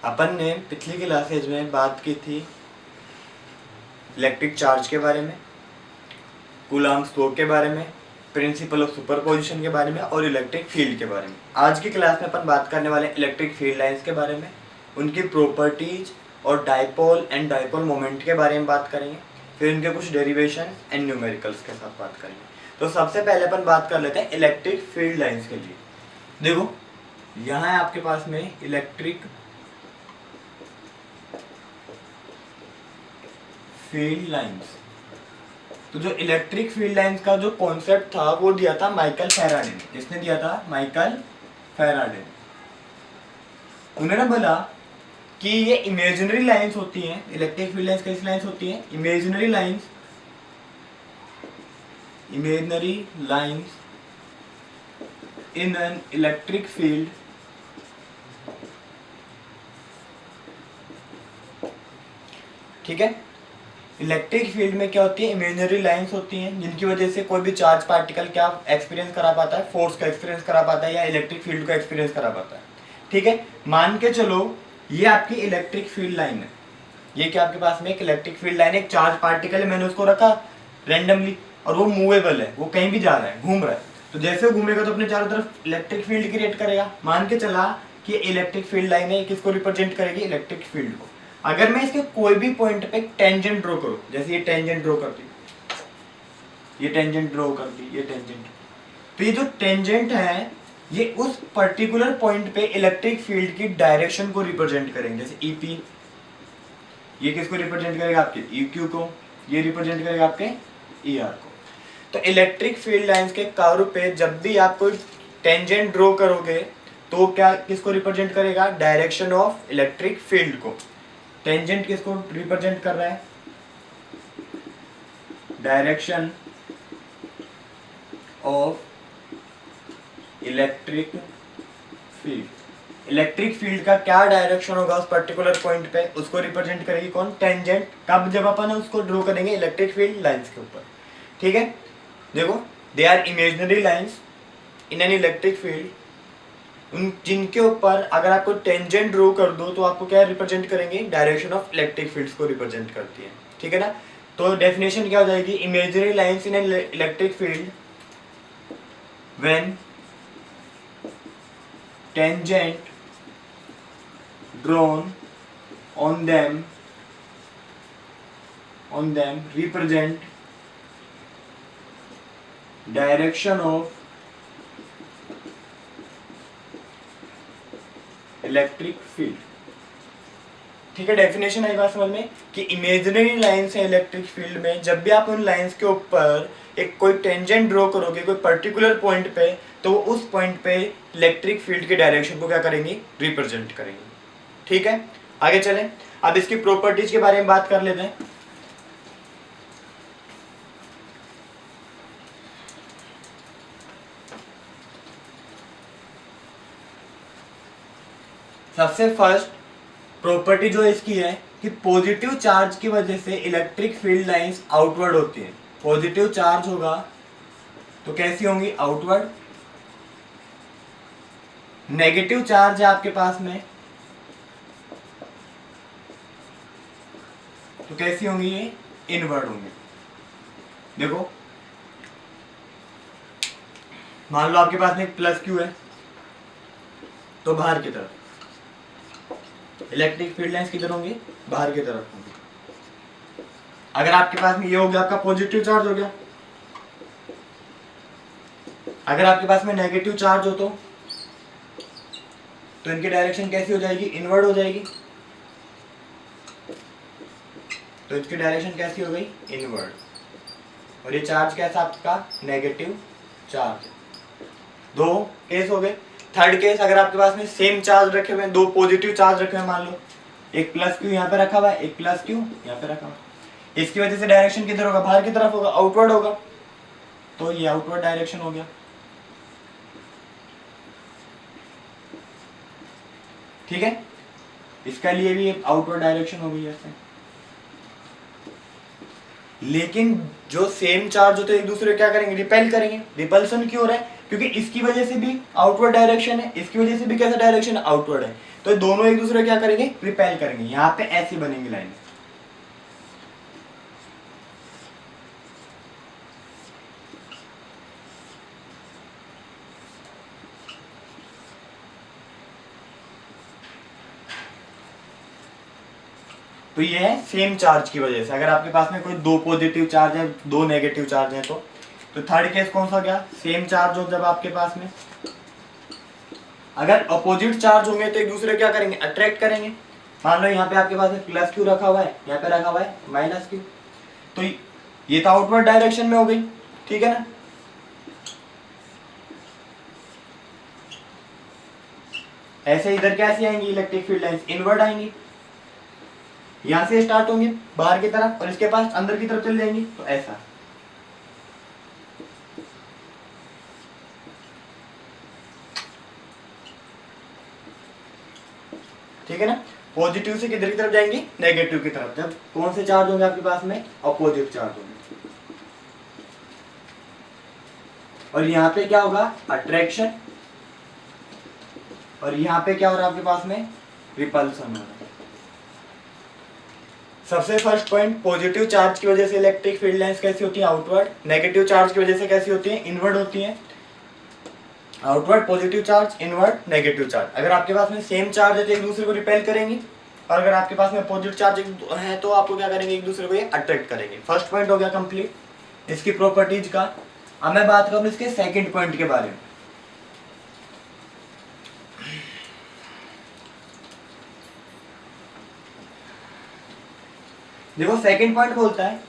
अपन ने पिछली क्लासेज में बात की थी इलेक्ट्रिक चार्ज के बारे में, कूलॉम्स लॉ के बारे में, प्रिंसिपल ऑफ सुपरपोजिशन के बारे में और इलेक्ट्रिक फील्ड के बारे में। आज की क्लास में अपन बात करने वाले इलेक्ट्रिक फील्ड लाइंस के बारे में, उनकी प्रॉपर्टीज और डाइपोल एंड डाइपोल मोमेंट के बारे में बात करेंगे। फिर उनके कुछ डेरिवेशन एंड न्यूमेरिकल्स के साथ बात करेंगे। तो सबसे पहले अपन बात कर लेते हैं इलेक्ट्रिक फील्ड लाइंस के लिए। देखो यहाँ है आपके पास में इलेक्ट्रिक फील्ड लाइंस। तो जो इलेक्ट्रिक फील्ड लाइंस का जो कॉन्सेप्ट था वो दिया था माइकल फैराडे ने। किसने दिया था? Michael Faraday. उन्होंने बोला कि ये इमेजिनरी लाइंस होती हैं। इलेक्ट्रिक फील्ड लाइंस कैसी लाइंस होती हैं? Imaginary lines in an electric field ठीक है। इलेक्ट्रिक फील्ड में क्या होती है? इमेजिनरी लाइंस होती हैं जिनकी वजह से कोई भी चार्ज पार्टिकल क्या एक्सपीरियंस करा पाता है? फोर्स का एक्सपीरियंस करा पाता है या इलेक्ट्रिक फील्ड का एक्सपीरियंस करा पाता है। ठीक है, मान के चलो ये आपकी इलेक्ट्रिक फील्ड लाइन है। ये क्या आपके पास में एक इलेक्ट्रिक फील्ड लाइन है, एक चार्ज पार्टिकल है, मैंने उसको रखा रेंडमली और वो मूवेबल है, वो कहीं भी जा रहा है, घूम रहा है। तो जैसे वो घूमेगा तो अपने चारों तरफ इलेक्ट्रिक फील्ड क्रिएट करेगा। मान के चला कि इलेक्ट्रिक फील्ड लाइन है, किसको रिप्रेजेंट करेगी? इलेक्ट्रिक फील्ड को। अगर मैं इसके कोई भी पॉइंट पे टेंजेंट ड्रॉ करूं, जैसे ये टेंजेंट ड्रॉ कर दी, ये टेंजेंट ड्रॉ कर दी, ये टेंजेंट, तो ये जो टेंजेंट है ये उस पर्टिकुलर पॉइंट पे इलेक्ट्रिक फील्ड की डायरेक्शन को रिप्रेजेंट करेंगे। जैसे ईपी, ये किसको रिप्रेजेंट करेगा? आपके ईक्यू को। ये रिप्रेजेंट करेगा आपके ईआर को। तो इलेक्ट्रिक फील्ड लाइंस के कर्व पे जब भी आप कोई टेंजेंट ड्रॉ करोगे तो क्या किसको रिप्रेजेंट करेगा? डायरेक्शन ऑफ इलेक्ट्रिक फील्ड को। टेंजेंट किसको रिप्रेजेंट कर रहा है? Direction of electric field. Electric field का क्या डायरेक्शन होगा उस पर्टिकुलर पॉइंट पे, उसको रिप्रेजेंट करेगी कौन? टेंजेंट। कब? जब अपन उसको ड्रॉ करेंगे इलेक्ट्रिक फील्ड लाइंस के ऊपर। ठीक है, देखो they are imaginary lines in an electric field, उन जिनके ऊपर अगर आपको टेंजेंट ड्रॉ कर दो तो आपको क्या रिप्रेजेंट करेंगे? डायरेक्शन ऑफ इलेक्ट्रिक फील्ड्स को रिप्रेजेंट करती है। ठीक है ना। तो डेफिनेशन क्या हो जाएगी? Imaginary lines in an electric field when tangent drawn on them represent direction of electric field. ठीक है, डेफिनेशन आई बात समझ में कि इमेजिनरी लाइंस है इलेक्ट्रिक फील्ड में, जब भी आप उन लाइंस के ऊपर एक कोई टेंजेंट ड्रॉ करोगे कोई पर्टिकुलर पॉइंट पे, तो उस पॉइंट पे इलेक्ट्रिक फील्ड के डायरेक्शन को क्या करेंगी? रिप्रेजेंट करेंगी। ठीक है, आगे चलें। अब इसकी प्रॉपर्टीज के बारे में बात कर लेते हैं। सबसे फर्स्ट प्रॉपर्टी जो इसकी है कि पॉजिटिव चार्ज की वजह से इलेक्ट्रिक फील्ड लाइंस आउटवर्ड होती हैं। पॉजिटिव चार्ज होगा तो कैसी होंगी? आउटवर्ड। नेगेटिव चार्ज है आपके पास में तो कैसी होंगी? ये इनवर्ड होंगी। देखो मान लो आपके पास में एक प्लस क्यू है तो बाहर की तरफ इलेक्ट्रिक फील्ड लाइंस किधर होंगी? बाहर की तरफ होंगी। अगर आपके पास में ये हो गया आपका पॉजिटिव चार्ज हो गया, अगर आपके पास में नेगेटिव चार्ज हो तो इनकी डायरेक्शन कैसी हो जाएगी? इनवर्ड हो जाएगी। तो इसकी डायरेक्शन कैसी हो गई? इनवर्ड। और ये चार्ज कैसा आपका? Negative charge. दो केस हो गए। थर्ड केस, अगर आपके पास में सेम चार्ज रखे हुए हैं, दो पॉजिटिव चार्ज रखे हुए हैं, मान लो एक प्लस क्यू यहाँ पे रखा हुआ है, एक प्लस क्यू यहाँ पे रखा हुआ है, इसकी वजह से डायरेक्शन किधर होगा? बाहर की तरफ होगा, आउटवर्ड होगा। तो ये आउटवर्ड डायरेक्शन हो गया। ठीक है, इसका लिए भी आउटवर्ड डायरेक्शन हो गई ऐसे। लेकिन जो सेम चार्ज होते हैं एक दूसरे को क्या करेंगे? रिपेल करेंगे। रिपल्सन क्यों हो रहा है? क्योंकि इसकी वजह से भी आउटवर्ड डायरेक्शन है, इसकी वजह से भी कैसा डायरेक्शन है? आउटवर्ड है। तो दोनों एक दूसरे क्या करेंगे, रिपेल करेंगे। यहाँ पे ऐसी बनेंगी लाइन। तो ये है सेम चार्ज की वजह से। अगर आपके पास में कोई दो पॉजिटिव चार्ज है, दो नेगेटिव चार्ज है, तो थर्ड केस कौन सा गया, सेम चार्ज हो जब आपके पास में। अगर अपोजिट चार्ज होंगे तो एक दूसरे क्या करेंगे, अट्रैक्ट करेंगे। मान लो यहाँ पे आपके पास में प्लस क्यू रखा हुआ है, यहाँ पे रखा हुआ है माइनस क्यू, तो ये तो आउटवर्ड डायरेक्शन में हो गई, ठीक है ना। ऐसे इधर कैसे आएंगी इलेक्ट्रिक फील्ड लाइंस, इनवर्ड आएंगी, यहां से स्टार्ट होंगी बाहर की तरफ और इसके पास अंदर की तरफ चल जाएंगी, तो ऐसा। ठीक है ना। पॉजिटिव से किधर की तरफ जाएंगी, नेगेटिव की तरफ। जब कौन से चार्ज होंगे आपके पास में, अपोजिट चार्ज होंगे। और यहाँ पे क्या होगा, अट्रैक्शन, और यहाँ पे क्या हो रहा है आपके पास में, रिपल्सन हो रहा है। सबसे फर्स्ट पॉइंट, पॉजिटिव चार्ज की वजह से इलेक्ट्रिक फील्ड लाइंस कैसी होती है, आउटवर्ड। नेगेटिव चार्ज की वजह से कैसी होती है, इनवर्ड होती है। Outward positive charge, inward negative charge. अगर आपके पास में सेम चार्ज है तो एक दूसरे को रिपेल करेंगी, और अगर आपके पास में अपोजिट चार्ज है तो आपको क्या करेंगे, एक दूसरे को ये अट्रैक्ट करेंगे। फर्स्ट पॉइंट हो गया कंप्लीट इसकी प्रॉपर्टीज का। अब मैं बात करूं इसके सेकंड पॉइंट के बारे में। देखो सेकंड पॉइंट बोलता है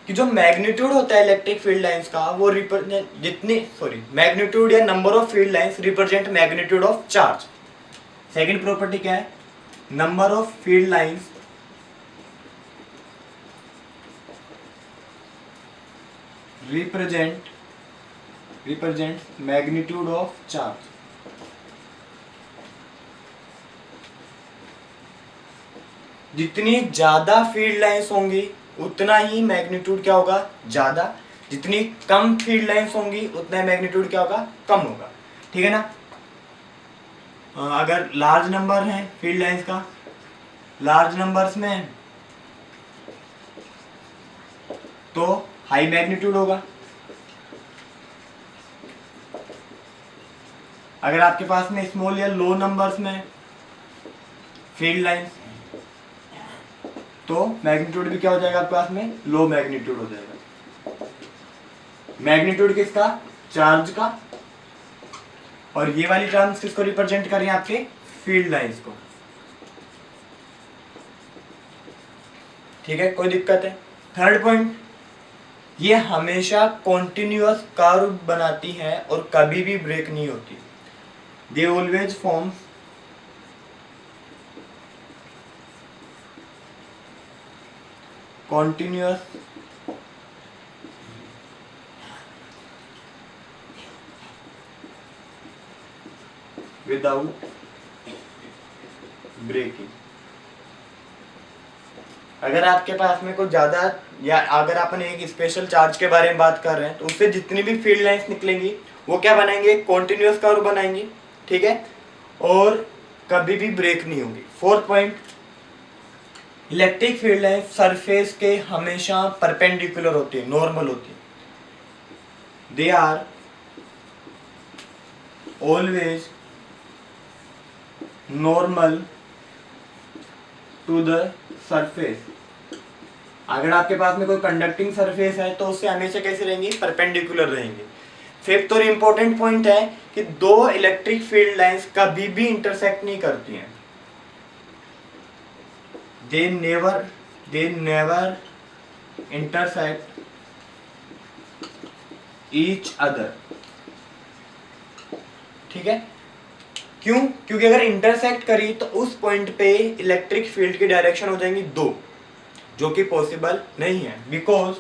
कि जो मैग्नीट्यूड होता है इलेक्ट्रिक फील्ड लाइंस का, वो मैग्नीट्यूड या number of field lines represent magnitude of charge. Second property क्या है, number of field lines represent magnitude of charge. जितनी ज्यादा फील्ड लाइंस होंगी उतना ही मैग्नीट्यूड क्या होगा, ज्यादा। जितनी कम फील्ड लाइंस होंगी उतना मैग्नीट्यूड क्या होगा, कम होगा। ठीक है ना। अगर लार्ज नंबर है फील्ड लाइंस का, लार्ज नंबर्स में तो हाई मैग्नीट्यूड होगा। अगर आपके पास में स्मॉल या लो नंबर्स में फील्ड लाइंस, तो मैग्नीट्यूड भी क्या हो जाएगा आपके पास में, लो मैग्नीट्यूड हो जाएगा। मैग्नीट्यूड किसका, चार्ज का। और ये वाली टर्म्स किसको रिप्रेजेंट कर रही हैं, आपके फील्ड लाइंस को। ठीक है, कोई दिक्कत है। थर्ड पॉइंट, ये हमेशा कॉन्टिन्यूअस कर्व बनाती है और कभी भी ब्रेक नहीं होती। They always form continuous without breaking। अगर आपके पास में कुछ ज्यादा, या अगर अपन एक स्पेशल चार्ज के बारे में बात कर रहे हैं, तो उससे जितनी भी फील्ड लाइंस निकलेंगी वो क्या बनाएंगे, कॉन्टिन्यूअस कर्व बनाएंगी। ठीक है, और कभी भी ब्रेक नहीं होगी। Fourth point, electric field line surface के हमेशा परपेंडिकुलर होती है, नॉर्मल होती है। They are always normal to the surface. अगर आपके पास में कोई कंडक्टिंग सरफेस है तो उससे हमेशा कैसे रहेंगी, परपेंडिकुलर रहेंगे। फिफ्थ और इंपॉर्टेंट पॉइंट है कि दो इलेक्ट्रिक फील्ड लाइंस कभी भी इंटरसेक्ट नहीं करती हैं। They never intersect each other। ठीक है, क्यों, क्योंकि अगर इंटरसेक्ट करी तो उस पॉइंट पे इलेक्ट्रिक फील्ड की डायरेक्शन हो जाएंगी दो, जो कि पॉसिबल नहीं है। Because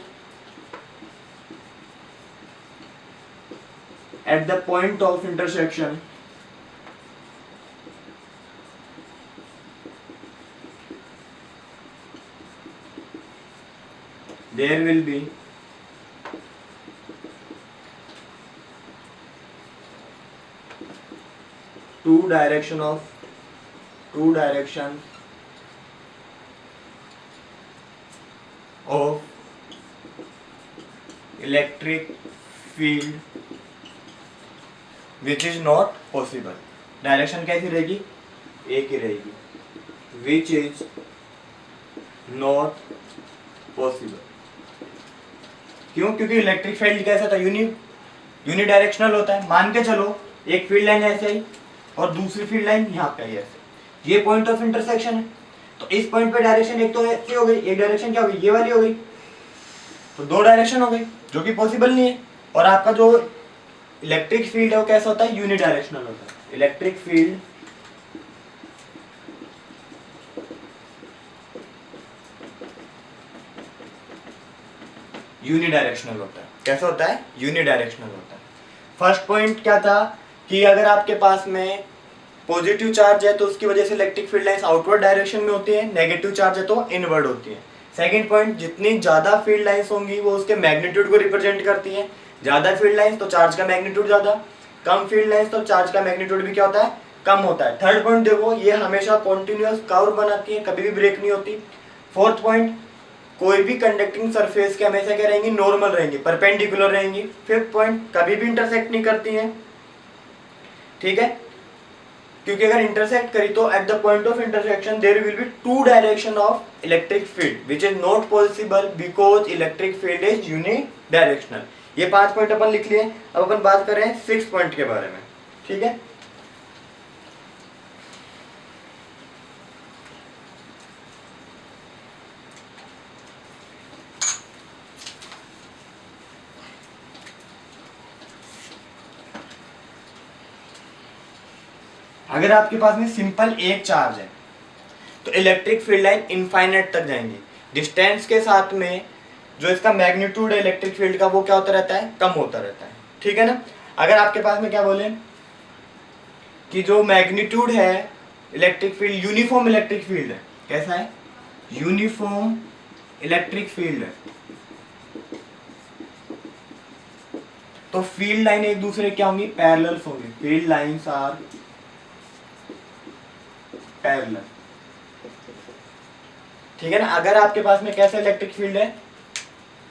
at the point of intersection there will be two direction of two direction of electric field which is not possible. Direction कैसी रहेगी, एक ही रहेगी, विच इज नॉट पॉसिबल। क्यों? क्योंकि इलेक्ट्रिक फील्ड कैसा था, यूनिडायरेक्शनल होता है। मान के चलो एक फील्ड लाइन ऐसे आई और दूसरी फील्ड लाइन यहाँ पे आई ऐसे, ये पॉइंट ऑफ इंटरसेक्शन है, तो इस पॉइंट पे डायरेक्शन एक तो ऐसी हो गई, एक डायरेक्शन क्या हो गई, ये वाली हो गई, तो दो डायरेक्शन हो गई, जो कि पॉसिबल नहीं है। और आपका जो इलेक्ट्रिक फील्ड है वो कैसा होता है, यूनिडायरेक्शनल होता है। इलेक्ट्रिक फील्ड यूनिडायरेक्शनल होता है। कैसा होता है, यूनिडायरेक्शनल होता है। फर्स्ट पॉइंट क्या था कि अगर आपके पास में पॉजिटिव चार्ज है तो उसकी वजह से electric field lines outward direction में होती है, नेगेटिव चार्ज है तो इनवर्ड होती है। सेकंड पॉइंट, जितनी ज्यादा फील्ड लाइंस होंगी वो उसके मैग्नीट्यूड को रिप्रेजेंट करती है। ज्यादा फील्ड लाइंस तो चार्ज का मैग्नीट्यूड ज्यादा, कम फील्ड लाइंस तो चार्ज का मैग्नीट्यूड भी क्या होता है, कम होता है। थर्ड पॉइंट देखो, ये हमेशा कॉन्टिन्यूअस कर्व बनाती है, कभी भी ब्रेक नहीं होती। फोर्थ पॉइंट, कोई भी कंडक्टिंग सरफेस के हमेशा क्या रहेंगी, नॉर्मल रहेंगी, परपेंडिकुलर रहेंगी। फिफ्थ पॉइंट, कभी भी इंटरसेक्ट नहीं करती हैं, ठीक है, क्योंकि अगर इंटरसेक्ट करी तो at the point of intersection there will be two direction of electric field which is not possible because electric field is unidirectional. ये 5 पॉइंट अपन लिख लिए। अब अपन बात कर रहे हैं 6 पॉइंट के बारे में, ठीक है। अगर आपके पास में सिंपल एक चार्ज है तो इलेक्ट्रिक फील्ड लाइन इनफाइनाइट तक जाएंगी। डिस्टेंस के साथ में जो इसका मैग्नीट्यूड है इलेक्ट्रिक फील्ड का वो क्या होता रहता है, कम होता रहता है, ठीक है ना। अगर आपके पास में क्या बोले कि जो मैग्नीट्यूड है electric field, uniform electric field है, कैसा है, यूनिफॉर्म इलेक्ट्रिक फील्ड है, तो फील्ड लाइन एक दूसरे क्या होंगी, पैरेलल होंगी। फील्ड लाइंस आर पैरेलल, ठीक है ना। अगर आपके पास में कैसा इलेक्ट्रिक फील्ड है,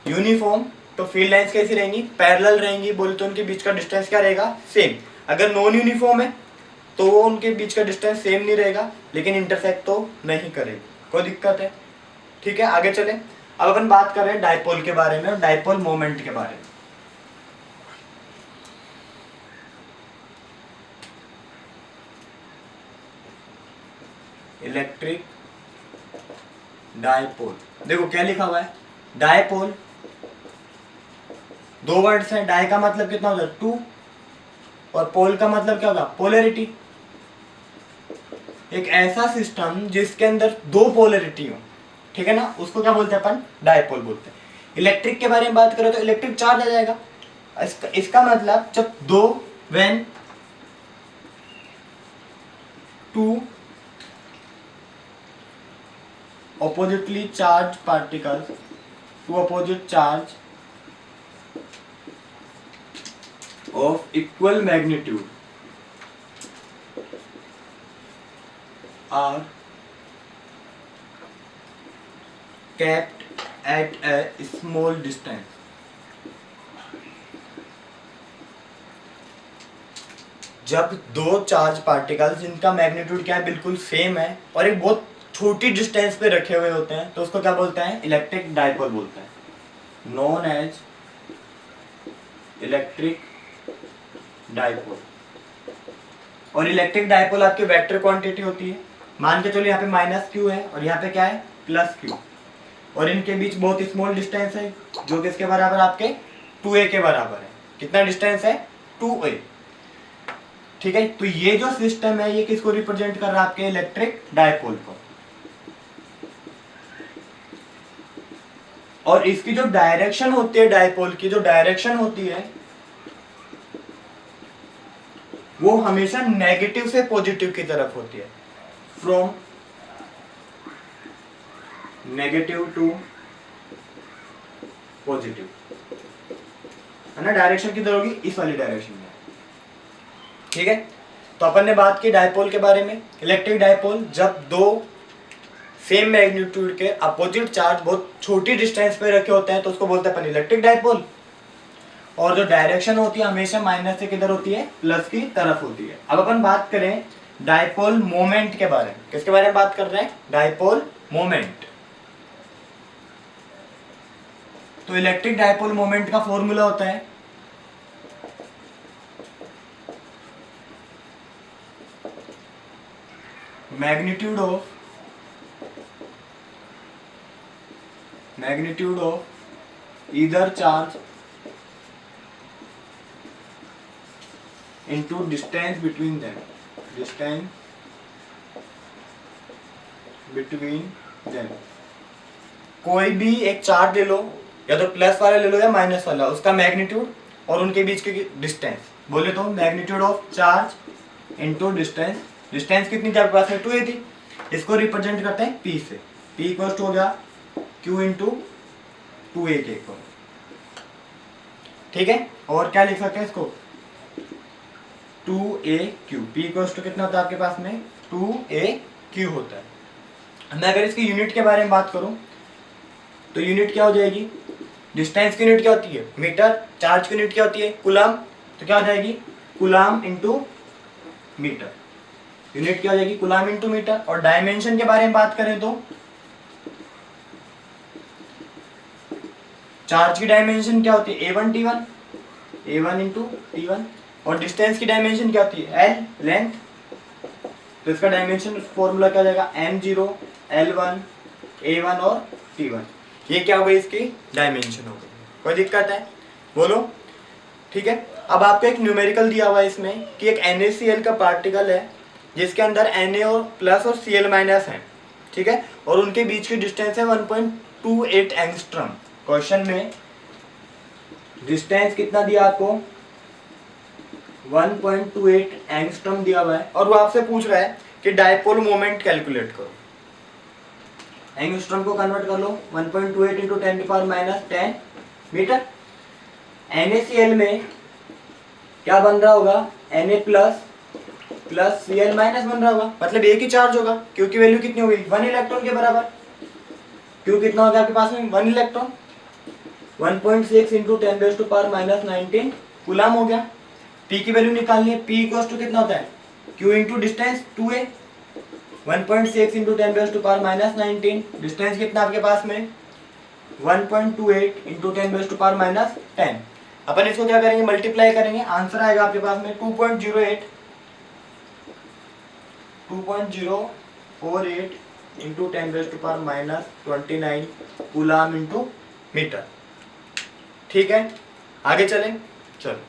यूनिफॉर्म, तो फील्ड लाइंस कैसी रहेंगी, पैरेलल रहेंगी। बोले तो उनके बीच का डिस्टेंस क्या रहेगा, सेम। अगर नॉन यूनिफॉर्म है तो वो उनके बीच का डिस्टेंस सेम नहीं रहेगा, लेकिन इंटरसेक्ट तो नहीं करेगी, कोई दिक्कत है, ठीक है। आगे चले, अब अपन बात कर रहे हैं डायपोल के बारे में और डायपोल मोमेंट के बारे में। इलेक्ट्रिक डायपोल, देखो क्या लिखा हुआ है, डायपोल, दो वर्ड्स हैं। डाय का मतलब कितना होता है, 2, और पोल का मतलब क्या होगा, पोलैरिटी। एक ऐसा सिस्टम जिसके अंदर दो पोलैरिटी हो, ठीक है ना, उसको क्या बोलते हैं अपन, डायपोल बोलते हैं। इलेक्ट्रिक के बारे में बात करें तो इलेक्ट्रिक चार्ज आ जाएगा। इसका मतलब जब दो, when two oppositely charged particles to opposite charge of equal magnitude are kept at a small distance। जब दो चार्ज पार्टिकल्स जिनका मैग्नीट्यूड क्या है, बिल्कुल सेम है, और एक बहुत छोटी डिस्टेंस पे रखे हुए होते हैं, तो उसको क्या बोलते हैं, इलेक्ट्रिक डायपोल बोलते हैं, नोन एज इलेक्ट्रिक डायपोल। और इलेक्ट्रिक डायपोल आपकी वेक्टर क्वांटिटी होती है। मान के चलो यहाँ पे माइनस क्यू है और यहाँ पे क्या है, प्लस क्यू, और इनके बीच बहुत स्मॉल डिस्टेंस है जो किसके बराबर, आपके 2a के बराबर है। कितना डिस्टेंस है, 2a, ठीक है। तो ये जो सिस्टम है ये किसको रिप्रेजेंट कर रहा है, आपके इलेक्ट्रिक डायपोल को। और इसकी जो डायरेक्शन होती है, डायपोल की जो डायरेक्शन होती है वो हमेशा नेगेटिव से पॉजिटिव की तरफ होती है, फ्रॉम नेगेटिव टू पॉजिटिव, है ना। डायरेक्शन किधर होगी, इस वाली डायरेक्शन में, ठीक है। तो अपन ने बात की डायपोल के बारे में। इलेक्ट्रिक डायपोल जब दो सेम मैग्नीट्यूड के अपोजिट चार्ज बहुत छोटी डिस्टेंस पे रखे होते हैं तो उसको बोलते हैं अपन इलेक्ट्रिक डायपोल। और जो डायरेक्शन होती है हमेशा माइनस से किधर होती है, प्लस की तरफ होती है। अब अपन बात करें डायपोल मोमेंट के बारे में। किसके बारे में बात कर रहे हैं, डायपोल मोमेंट। तो इलेक्ट्रिक डायपोल मोमेंट का फॉर्मूला होता है magnitude of either charge into distance between them, कोई भी एक चार्ज ले लो, या तो प्लस वाला ले लो या माइनस वाला, उसका मैग्नीट्यूड और उनके बीच की डिस्टेंस बोले तो magnitude of charge into distance. Distance कितनी थी आपके पास में, 2a थी। इसको रिप्रेजेंट करते हैं p से। p इक्वल टू हो गया q इंटू 2a के इक्वल, ठीक है। और क्या लिख सकते हैं इसको, 2aq। p इक्वल्स टू कितना होता है आपके पास में, 2aq होता है। मैं अगर इसकी यूनिट के बारे में बात करूं तो यूनिट क्या हो जाएगी, डिस्टेंस की यूनिट क्या होती है, मीटर। चार्ज की यूनिट क्या होती है, कूलम। तो क्या हो जाएगी, कूलम इंटू मीटर। यूनिट क्या हो जाएगी, कूलम इंटू मीटर। और डायमेंशन के बारे में बात करें तो चार्ज की डायमेंशन क्या होती है, a1 t1, a1 into t1। और डिस्टेंस की डायमेंशन क्या होती है, l लेंथ। तो इसका डायमेंशन फॉर्मूला क्या हो जाएगा, m0 l1 a1 और t1। ये क्या हो गई, इसकी डायमेंशन हो गई। कोई दिक्कत है, बोलो, ठीक है। अब आपको एक न्यूमेरिकल दिया हुआ है इसमें कि एक NaCl का पार्टिकल है जिसके अंदर Na और प्लस और Cl माइनस है, ठीक है। और उनके बीच की डिस्टेंस है 1.28 एंगस्ट्रम। क्वेश्चन में डिस्टेंस कितना दिया आपको, 1.28 एंगस्ट्रम दिया हुआ है। और वो आपसे पूछ रहा है कि डायपोल मोमेंट कैलकुलेट करो। एंगस्ट्रम को कन्वर्ट कर लो, 1.28 इंटू 10⁻⁻10 मीटर। NaCl में क्या बन रहा होगा, Na plus plus Cl minus बन रहा होगा, मतलब एक ही चार्ज होगा। क्यू की वैल्यू कितनी हो गई, 1 इलेक्ट्रॉन के बराबर। क्यू कितना हो गया आपके पास में, 1 इलेक्ट्रॉन। 1.6 इंटू 10⁻⁻19 कूलम हो गया। P की वैल्यू निकालनी है, P इक्वल्स टू कितना होता है, Q into distance 2a। 1.6 into 10⁻⁻19 distance कितना आपके पास में, 1.28 इंटू 10⁻⁻10। अपन इसको क्या करेंगे, मल्टीप्लाई करेंगे, आंसर आएगा आपके पास में 2.08 इंटू 10⁻⁻29 कूलम इंटू मीटर, ठीक है। आगे चलें, चलो।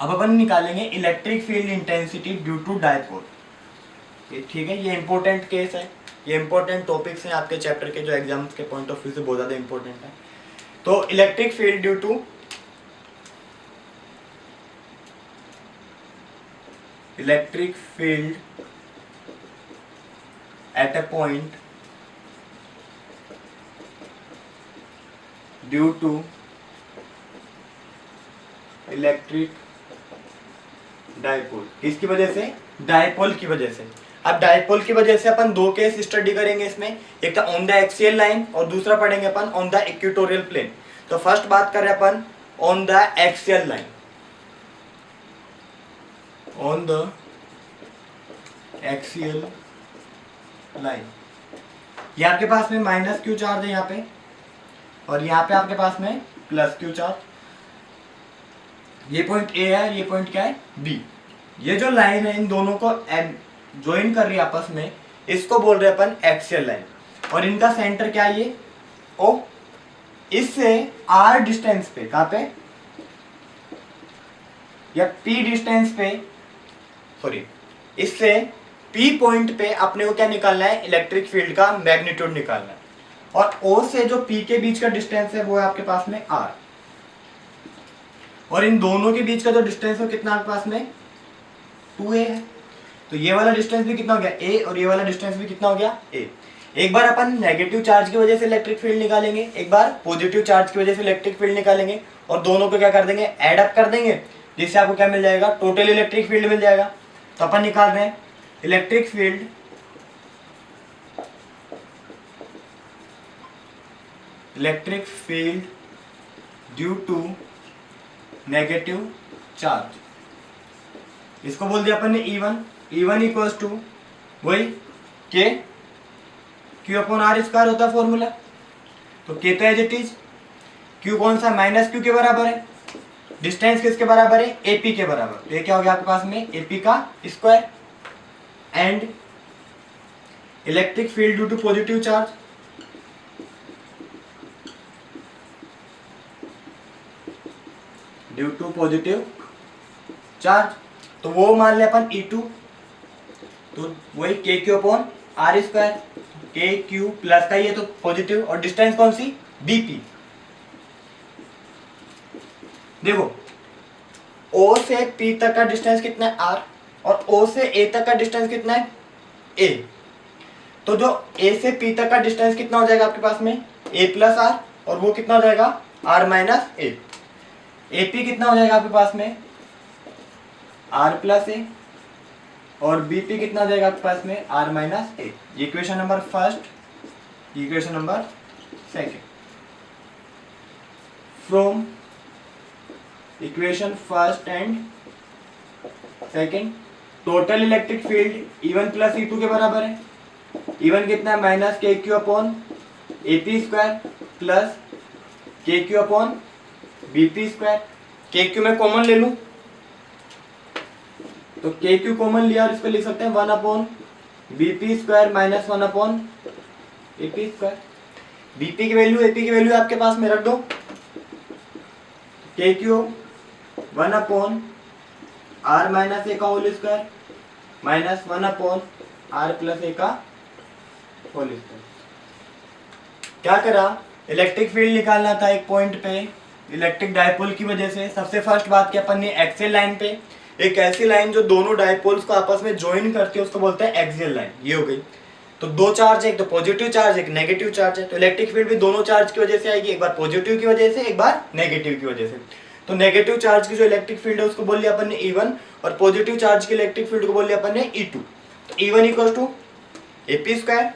अब अपन निकालेंगे electric field intensity due to dipole, ठीक है। ये इंपॉर्टेंट केस है, ये इंपॉर्टेंट टॉपिक्स हैं आपके चैप्टर के, जो एग्जाम्स के पॉइंट ऑफ व्यू से बहुत ज़्यादा इंपॉर्टेंट है। तो electric field due to electric field at a point due to electric dipole. किसकी वजह से, डायपोल की वजह से। अब डायपोल की वजह से अपन दो केस स्टडी करेंगे इसमें, एक तो ऑन द एक्सियल लाइन और दूसरा पढ़ेंगे अपन ऑन द इक्वेटोरियल प्लेन। तो फर्स्ट बात करें अपन on the axial line. On the axial line, ये आपके पास में माइनस क्यू चार्ज है यहाँ पे, और यहाँ पे आपके पास में प्लस क्यू चार्ज। ये पॉइंट ए है, ये पॉइंट क्या है, बी। ये जो लाइन है इन दोनों को ज्वाइन कर रही है आपस में, इसको बोल रहे हैं अपन एक्सियल लाइन। और इनका सेंटर क्या है, ये ओ। इससे आर डिस्टेंस पे, कहाँ पे, या पी डिस्टेंस पे, सॉरी, इससे पी पॉइंट पे अपने को क्या निकालना है, इलेक्ट्रिक फील्ड का मैग्नीट्यूड निकालना है। और ओ से जो पी के बीच का डिस्टेंस है वो है आपके पास में आर। और इन दोनों के बीच का जो डिस्टेंस है कितना आपके पास में, 2a है। तो ये वाला डिस्टेंस भी कितना हो गया ए, और ये वाला डिस्टेंस भी कितना हो गया ए। एक बार अपन नेगेटिव चार्ज की वजह से इलेक्ट्रिक फील्ड निकालेंगे, एक बार पॉजिटिव चार्ज की वजह से इलेक्ट्रिक फील्ड निकालेंगे, और दोनों को क्या कर देंगे, ऐड अप कर देंगे, जिससे आपको क्या मिल जाएगा, टोटल इलेक्ट्रिक फील्ड मिल जाएगा। तो अपन निकाल रहे हैं electric field due to negative charge, इसको बोल दिया अपन ने E1 इक्वल्स टू वही K Q upon R square होता है फॉर्मूला। तो के तो एज इट इज, क्यू कौन सा, माइनस क्यू के बराबर है, डिस्टेंस किसके बराबर है, एपी के बराबर। तो ये क्या हो गया आपके पास में, एपी का square, and electric field due to positive charge तो वो मान लिया अपन E2, तो वही K Q upon R square, K Q plus का ये तो पॉजिटिव, और डिस्टेंस कौन सी, बीपी। देखो O से P तक का डिस्टेंस कितना है, R, और O से A तक का डिस्टेंस कितना है, A। तो जो A से P तक का डिस्टेंस कितना हो जाएगा आपके पास में, A प्लस R, और वो कितना हो जाएगा, R माइनस A। AP कितना हो जाएगा आपके पास में, R प्लस A, और BP कितना हो जाएगा आपके पास में, R minus A। Equation number first, equation number second. From equation first and second, total electric field E1 plus E2 के बराबर है। E1 कितना है, minus K Q upon AP square plus के Q upon BP square. K Q में common ले लूं, तो के क्यू कॉमन लिया और इसको लिख सकते हैं 1 upon BP square minus 1 upon AP square. BP की वैल्यू, AP की वैल्यू आपके पास में रख दो, K Q 1 upon R minus A का whole square minus 1 upon R plus A का होल स्क्वायर। क्या करा, इलेक्ट्रिक फील्ड निकालना था एक पॉइंट पे इलेक्ट्रिक डायपोल की वजह से। सबसे फर्स्ट बात की अपन ने एक्सियल लाइन पे, एक ऐसी लाइन जो दोनों डायपोल्स को आपस में ज्वाइन करती है उसको बोलते हैं एक्सियल लाइन। ये हो गई। तो दो चार्ज है, एक तो पॉजिटिव चार्ज, एक नेगेटिव चार्ज है। तो इलेक्ट्रिक फील्ड भी दोनों चार्ज की वजह से आएगी, एक बार पॉजिटिव की वजह से, एक बार नेगेटिव की वजह से। तो नेगेटिव चार्ज की जो इलेक्ट्रिक फील्ड है उसको बोल लिया अपन ने E1, और पॉजिटिव चार्ज की इलेक्ट्रिक फील्ड को बोल लिया अपन ने E2। तो E1 equals to AP square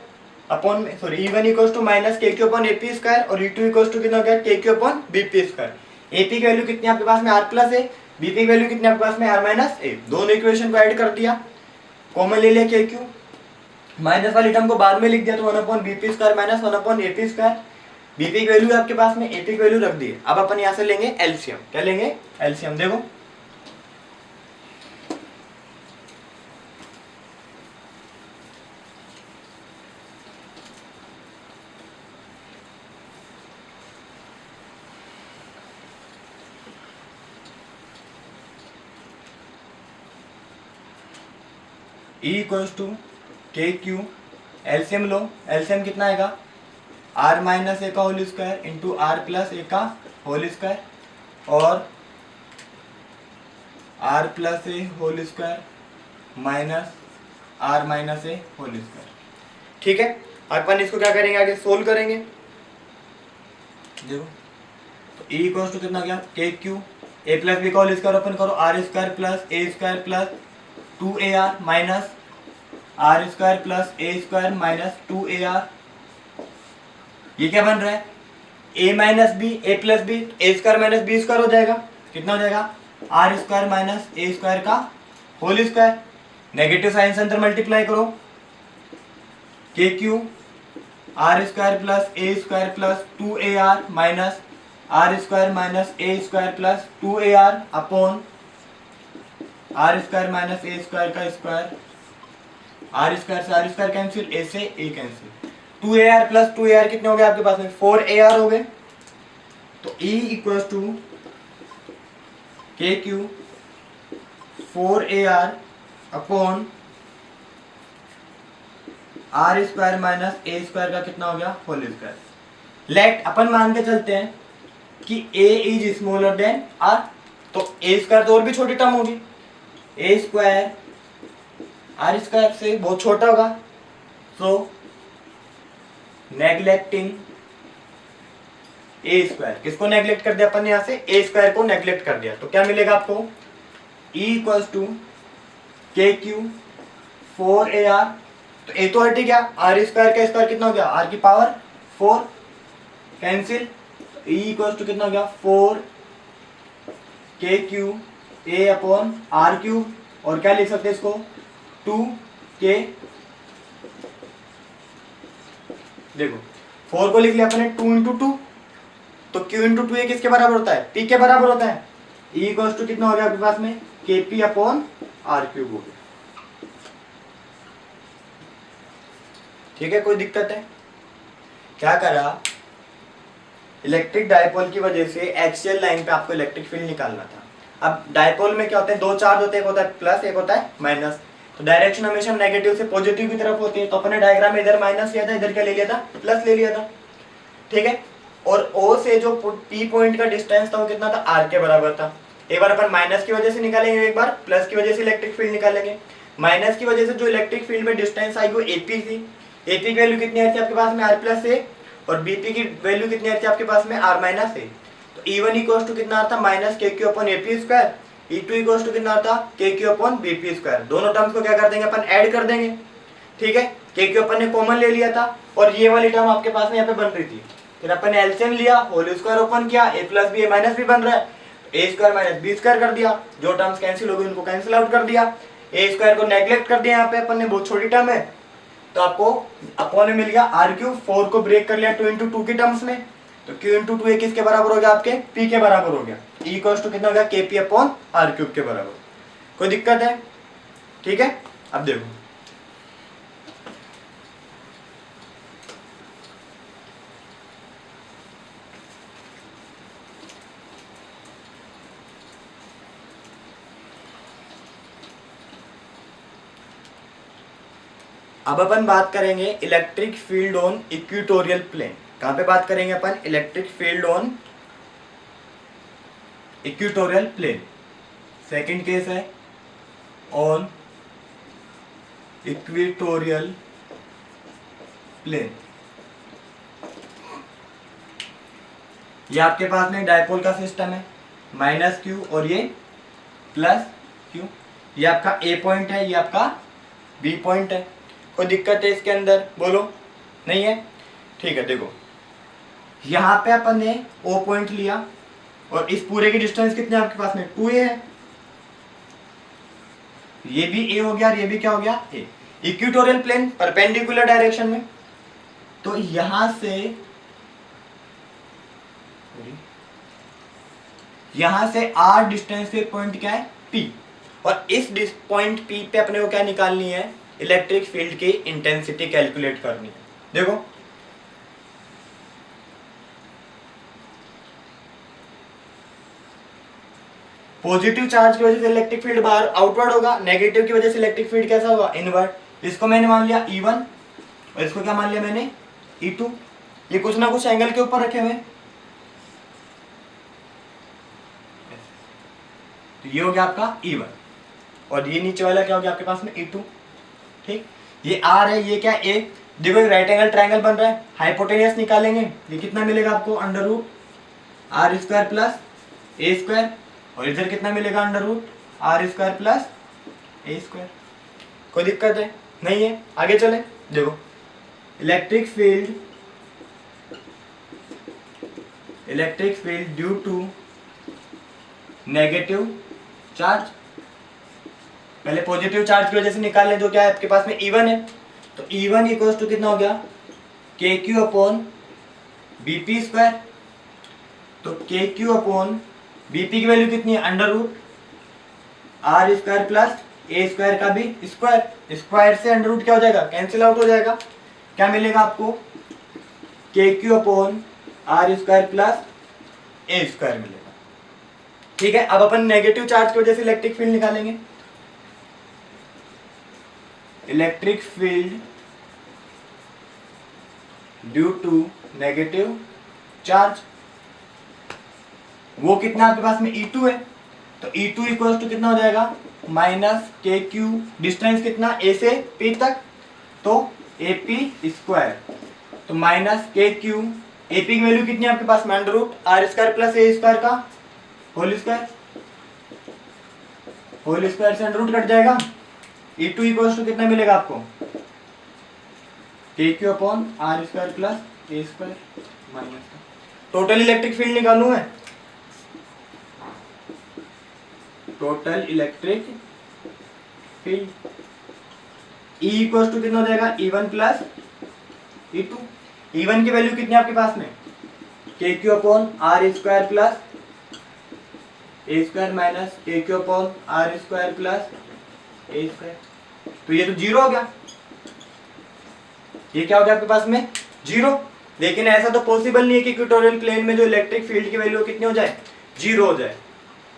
upon, sorry, E1 equals to minus K Q upon AP square, और E2 इक्वल्स टू कितना हो गया, K Q upon BP square. AP की वैल्यू कितनी आपके पास में, R प्लस A, BP की वैल्यू कितनी आपके पास में, R माइनस A। दोनों इक्वेशन को ऐड कर दिया, कॉमन ले लिया के क्यू, माइनस वाली टर्म को बाद में लिख दिया, तो 1 upon BP square minus 1 upon AP square. BP की वैल्यू आपके पास में, AP की वैल्यू रख दी। अब अपन यहाँ से लेंगे एलसीएम। क्या लेंगे, एलसीएम। देखो E equals to K Q, LCM लो, एलसीएम कितना आएगा, R माइनस A का whole square into R plus A का होल स्क्वायर, और R plus A whole square minus R minus A whole square. ठीक है, अपन इसको क्या करेंगे, आगे सोल्व करेंगे। देखो तो E इक्वल्स टू कितना गया, K Q, A plus B का होल स्क्वायर ओपन करो, R square plus A square plus 2AR minus R square plus A square minus 2AR। ये क्या बन रहा है, A minus B, A plus B, A square minus B square हो जाएगा। कितना हो जाएगा, R square minus A square का होल स्क्वायर। नेगेटिव साइन से अंदर मल्टीप्लाई करो, K Q R square plus A square plus 2AR minus R square minus A square plus 2AR upon R square minus A square का square. R square से R square cancel, A से A cancel. 2AR plus 2AR कितने हो गए आपके पास में, 4AR हो गए। तो E equals to K Q 4AR upon R square minus A square का कितना हो गया, होल स्क्वायर। लेट अपन मान के चलते हैं कि A is smaller than R, तो A स्क्वायर तो और भी छोटी टर्म होगी, A स्क्वायर आर स्क्वायर से बहुत छोटा होगा, सो नेग्लेक्टिंग ए स्क्वायर, किसको नेग्लेक्ट कर दिया अपन ने यहां से, ए स्क्वायर को नेग्लेक्ट कर दिया, तो क्या मिलेगा आपको, E equals to K Q 4AR, तो ए तो हट गया, आर स्क्वायर का स्क्वायर कितना हो गया, आर की power 4, cancel, E equals to कितना हो गया 4 K Q A upon R Q, और क्या लिख सकते हैं इसको 2 के, देखो 4 को लिख लिया अपने 2 इंटू 2, तो Q इंटू 2 किसके बराबर होता है, P के बराबर होता है, E इक्वल्स टू कितना हो गया आपके पास में KP अपॉन आर क्यूब हो गया। ठीक है, कोई दिक्कत है, क्या करा, इलेक्ट्रिक डायपोल की वजह से एक्सियल लाइन पे आपको इलेक्ट्रिक फील्ड निकालना था। अब डायपोल में क्या होते हैं, दो चार्ज होते हैं, एक होता है प्लस एक होता है माइनस, तो डायरेक्शन हमेशा नेगेटिव से पॉजिटिव की तरफ होती है, तो अपने डायग्राम में इधर माइनस लिया था, इधर क्या ले लिया था, प्लस ले लिया था। ठीक है, और O से जो P पॉइंट का डिस्टेंस था वो कितना था, R के बराबर था। एक बार अपन माइनस की वजह से निकालेंगे, एक बार प्लस की वजह से इलेक्ट्रिक फील्ड निकालेंगे। माइनस की वजह से जो इलेक्ट्रिक फील्ड में डिस्टेंस आई वो AP थी, AP की वैल्यू कितनी आई थी आपके पास में R प्लस A, और BP की वैल्यू कितनी आई थी आपके पास में R माइनस A, तो E1 इक्वल्स टू कितना आता minus KQ upon AP square, E2 equals to कितना आता KQ अपॉन BP स्क्वायर, दोनों टर्म्स को क्या कर देंगे अपन, ऐड कर देंगे। ठीक है, KQ अपन ने कॉमन ले लिया था, और ये वाली टर्म आपके पास में यहाँ पे बन रही थी, फिर अपन ने एलसीएम लिया, होल स्क्वायर ओपन किया, A plus B A minus B बन रहा है, A square minus B square कर दिया, जो टर्म्स कैंसिल हो गई उनको कैंसिल आउट कर दिया, ए स्क्वायर को नेग्लेक्ट कर दिया, यहाँ पे अपन ने बहुत छोटी टर्म है, तो आपको अपॉन में मिल गया आर क्यूब, 4 को ब्रेक कर लिया 2 इंटू 2 की टर्म्स में, तो Q इंटू 2 किसके बराबर हो गया आपके, P के बराबर हो गया, E इक्वल्स टू कितना हो गया KP अपॉन आर क्यूब के बराबर। कोई दिक्कत है? ठीक है, अब देखो अब अपन बात करेंगे electric field on equatorial plane. कहां पे बात करेंगे अपन, electric field on equatorial plane. Second case है ऑन इक्वेटोरियल प्लेन। ये आपके पास में डायपोल का सिस्टम है, माइनस क्यू और ये प्लस क्यू, ये आपका ए पॉइंट है, ये आपका बी पॉइंट है। कोई दिक्कत है इसके अंदर, बोलो, नहीं है? ठीक है, देखो यहाँ पे अपन ने ओ पॉइंट लिया, और इस पूरे की डिस्टेंस कितने आपके पास में 2a है, ये भी a हो गया और ये भी क्या हो गया a। Equatorial plane perpendicular direction में, तो यहां से r डिस्टेंस पे पॉइंट क्या है p, और इस पॉइंट p पे अपने को क्या निकालनी है, इलेक्ट्रिक फील्ड की इंटेंसिटी कैलकुलेट करनी है। देखो पॉजिटिव चार्ज की वजह से इलेक्ट्रिक फील्ड बाहर आउटवर्ड होगा, नेगेटिव की वजह से इलेक्ट्रिक फील्ड कैसा होगा, इनवर्ड। इसको मैंने मान लिया E1 और इसको क्या मान लिया मैंने E2, ये कुछ ना कुछ एंगल के ऊपर रखे हुए, तो ये हो गया आपका E1, और ये नीचे वाला क्या हो गया आपके पास में E2। ठीक, ये R है, ये क्या A, देखो एक राइट एंगल ट्रायंगल बन रहा है, हाइपोटेनियस निकालेंगे, ये कितना मिलेगा आपको, under root R square plus A square, और इधर कितना मिलेगा, under root R square plus A square. कोई दिक्कत है? नहीं है, आगे चले। देखो electric field due to negative charge, पहले पॉजिटिव चार्ज की वजह से निकाल लें, जो क्या है आपके पास में E1 है, तो E1 इक्वल्स टू कितना हो गया KQ अपॉन BP स्क्वायर, तो KQ अपॉन BP की वैल्यू कितनी है, under root R square plus A square का भी स्क्वायर, स्क्वायर से अंडर रूट क्या हो जाएगा, कैंसिल आउट हो जाएगा, क्या मिलेगा आपको KQ upon R square plus A square मिलेगा। ठीक है, अब अपन नेगेटिव चार्ज की वजह से इलेक्ट्रिक फील्ड निकालेंगे। Electric field due to negative charge, वो कितना आपके पास में E2 है, तो E2 इक्वल्स टू कितना हो जाएगा, माइनस के क्यू, डिस्टेंस कितना ए से पी तक, तो ए पी स्क्वायर, तो minus K Q, A P की वैल्यू कितनी है आपके पास में under root R square plus A square का होल स्क्वायर, होल स्क्वायर से अंडर रूट कट जाएगा, ई टू इक्वल्स टू कितना मिलेगा आपको K Q upon R square plus A square minus, total electric field निकालू मैं, total electric field E equals to कितना हो जाएगा E1 प्लस E2, E1 की वैल्यू कितनी है आपके पास में K Q upon R square plus A square minus K Q upon R square plus A square, तो ये तो जीरो हो गया, ये क्या हो गया आपके पास में जीरो, लेकिन ऐसा तो पॉसिबल नहीं है कि इक्वेटोरियल प्लेन में जो इलेक्ट्रिक फील्ड की वैल्यू कितनी हो जाए जीरो हो जाए।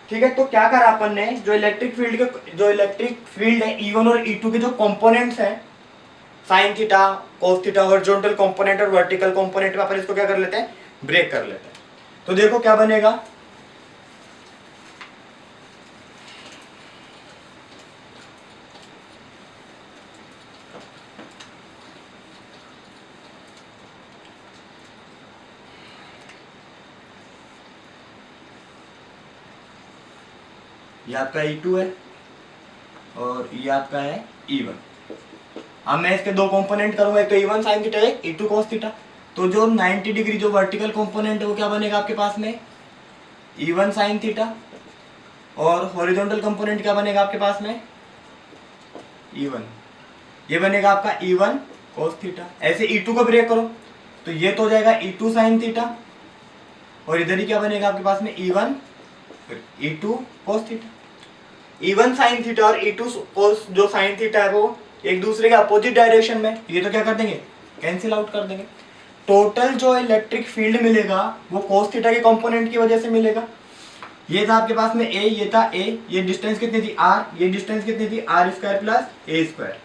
ठीक है, तो क्या करा अपन ने, जो इलेक्ट्रिक फील्ड है E1 और E2 के जो कंपोनेंट्स हैं sine theta cos theta horizontal component और वर्टिकल कंपोनेंट में अपन इसको क्या कर लेते हैं ब्रेक कर लेते हैं। तो देखो क्या बनेगा, ये आपका E2 है और ये आपका है E1। अब मैं इसके दो कंपोनेंट करूंगा, एक तो E1 साइन थीटा है, E2 cos थीटा। तो जो 90 डिग्री जो वर्टिकल कंपोनेंट है वो क्या बनेगा आपके पास में E1 साइन थीटा, और हॉरिजॉन्टल कंपोनेंट क्या बनेगा आपके पास में E1, ये बनेगा आपका E1 cos थीटा। ऐसे E2 को ब्रेक करो तो ये तो हो जाएगा E2 साइन थीटा, और इधर ही क्या बनेगा आपके पास में E1 E2 cos theta. E1 sine theta और E2 cos जो साइन थीटा है वो एक दूसरे के अपोजिट डायरेक्शन में, ये तो क्या कर देंगे कैंसिल आउट कर देंगे। टोटल जो इलेक्ट्रिक फील्ड मिलेगा वो cos थीटा के कंपोनेंट की वजह से मिलेगा। ये था आपके पास में A, ये था A, ये डिस्टेंस कितनी थी R, ये डिस्टेंस कितनी थी R square plus A square.